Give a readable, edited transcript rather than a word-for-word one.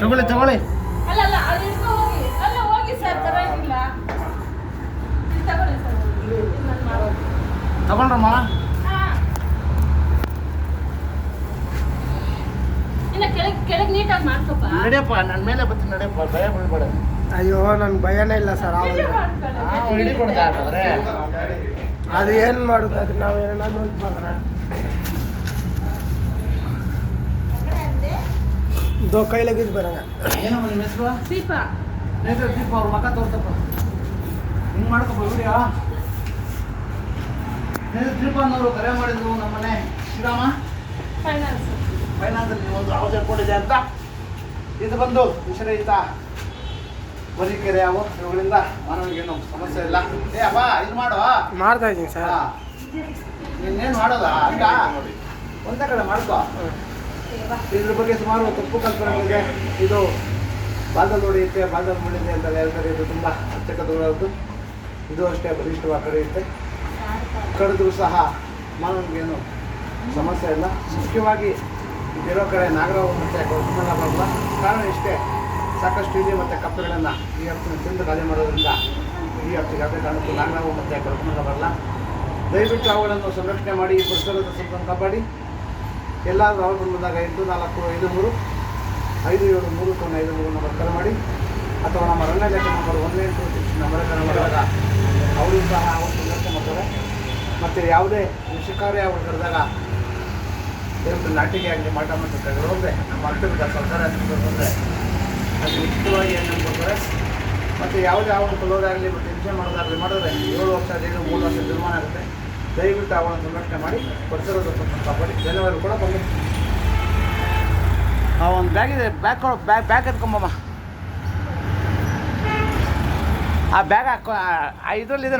ತಗೊಳ್ಳಿ ತಗೊಳ್ಳಿ. ಅಲ್ಲ ಅಲ್ಲ ಅದು ಹಿಡ್ಕೊ ಹೋಗಿ. ಅಲ್ಲ ಹೋಗಿ ಸರ್ ಬರೋಂಗಿಲ್ಲ. ಇದು ತಗೊಳ್ಳಿ ಸರ್. ನಾನು ಮಾಡೋದು. ತಗೊಂಡ್ರಮ್ಮ. ಹಾಂ. ಇನ್ನು ಕೆಳಗೆ ನೀಟಾಗಿ ಮಾಡ್ಕೊಪ್ಪ. ನಡಿಯಪ್ಪ, ನನ್ನ ಮೇಲೆ ಬರ್ತೀನಿ ನಡಿಯಪ್ಪ, ಭಯ ಬೀಳ್ಬೇಡ. ಅಯ್ಯೋ ನನ್ಗೆ ಭಯನೇ ಇಲ್ಲ ಸರ್. ಹಿಡಿ ಕೊಡ್ತಾ ಹಾಕಿದ್ರೆ ಅದು ಏನು ಮಾಡುತ್ತೆ ಅದು ನಾವು ಏನಾದ್ರು ಬಂದ್ರೆ ದೋ ಕೈಲಾಗಿದ್ದು ಬರೋಣ. ಏನಮ್ಮ ನಿಮ್ಮ ಹೆಸರು? ದೀಪ. ದೀಪ ಅವ್ರ ಮಕ್ಕ ತೋರ್ತಪ್ಪ. ಹಿಂಗೆ ಮಾಡ್ಕೊಪ್ಪ ವಿಡಿಯೋ. ದೀಪ ಅನ್ನೋರು ಕರೆ ಮಾಡಿದ್ರು ನಮ್ಮನೆ ಶ್ರೀರಾಮ ಫೈನಾನ್ಸ್. ಫೈನಾನ್ಸಲ್ಲಿ ನೀವೊಂದು ಹೌಸ್ ಕೊಟ್ಟಿದೆ ಅಂತ. ಇದು ಬಂದು ವಿಷರಹಿತ ಬರೀಕೆರೆ ಅವು ಇವುಗಳಿಂದ ಮಾನವನಿಗೇನು ಸಮಸ್ಯೆ ಇಲ್ಲ. ಏ ಅಪ್ಪ ಇದು ಮಾಡು. ಮಾಡ್ತಾ ಇದ್ದೀನಿ ಸರ್. ಇನ್ನೇನು ಮಾಡೋದ ಹಂಗ ಒಂದೇ ಕಡೆ ಮಾಡ್ಕೋ. ಇದ್ರ ಬಗ್ಗೆ ಸುಮಾರು ತಪ್ಪು ಕಲ್ಪನೆಗಳಿದೆ. ಇದು ಬಾಲ್ದಲ್ಲಿ ಹೊಡೆಯುತ್ತೆ, ಬಾಲ್ದಲ್ಲಿ ಮುಡಿಯುತ್ತೆ ಅಂತ ಹೇಳ್ತಾರೆ. ಇದು ತುಂಬ ಅಚ್ಚಕದದ್ದು. ಇದು ಅಷ್ಟೇ ಬಲಿಷ್ಠವಾಗಿ ಕಡಿಯುತ್ತೆ. ಕಡಿದ್ರೂ ಸಹ ಮಾನವನಿಗೇನು ಸಮಸ್ಯೆ ಇಲ್ಲ. ಮುಖ್ಯವಾಗಿ ಇದಿರೋ ಕಡೆ ನಾಗರಾವು ಮತ್ತು ಕೊಪ್ಪಳ ಬರಲ್ಲ. ಕಾರಣ ಇಷ್ಟೇ, ಸಾಕಷ್ಟು ಇದೆ ಮತ್ತು ಕಪ್ಪೆಗಳನ್ನು ಈ ಹತ್ತಿನ ತಿಂದು ಖಾಲಿ ಮಾಡೋದ್ರಿಂದ ಈ ಹತ್ತಿಗೆ ಯಾವುದೇ ಕಾರಣಕ್ಕೂ ನಾಗರಾವು ಮತ್ತು ಕೊಪ್ಪಳ ಬರಲ್ಲ. ದಯವಿಟ್ಟು ಅವುಗಳನ್ನು ಸಂರಕ್ಷಣೆ ಮಾಡಿ ಪರಿಸರದ ಸ್ವಲ್ಪ ಕಾಪಾಡಿ. ಎಲ್ಲಾದರೂ ಅವ್ರು ಬಂದಾಗ 84553 5730 ನಂಬರ್ ಕರೆ ಮಾಡಿ, ಅಥವಾ ನಮ್ಮ ರಣ್ಯ ಲೆಕ್ಕ ನಂಬರ್ 1826 ನಂಬರ್ ಮಾಡಿದಾಗ ಅವರು ಸಹ ಅವರು ಸಂರಕ್ಷಣೆ ಮಾಡ್ತಾರೆ. ಮತ್ತು ಯಾವುದೇ ವಿಷಕಾರ್ಯ ಅವರು ಕರೆದಾಗ ದಯವಿಟ್ಟು ನಾಟಿಗೆ ಆಗಲಿ ಮಾಟ ಮಾಡ್ತಾರೆ ಹೋದರೆ ನಮ್ಮ ಅರ್ಥವಿದ ಸರ್ಕಾರ ಬಂದರೆ ಅದು ಉಚಿತವಾಗಿ ಏನು ಕೊಡ್ತಾರೆ. ಮತ್ತು ಯಾವುದೇ ಅವನು ಕೊಲ್ಲೋದಾಗಲಿ ಮತ್ತು ಹಿಂಸೆ ಮಾಡೋದಾಗಲಿ ಮಾಡಿದ್ರೆ 7 ವರ್ಷ ಜೈಲು 3 ವರ್ಷ ಜರಿಮಾನ ಆಗುತ್ತೆ. ದಯವಿಟ್ಟು ಅವನ ಸಂರಕ್ಷಣೆ ಮಾಡಿ ಪರಿಸರದ ಕಾಪಾಡಿ. ಜನವರು ಕೂಡ ಬಂದು ಒಂದು ಬ್ಯಾಗ್ ಇದೆ, ಬ್ಯಾಗ್ ಎತ್ಕೊಂಬಮ್ಮ. ಆ ಬ್ಯಾಗ್ ಹಾಕೋ ಇದರಲ್ಲಿದೆ.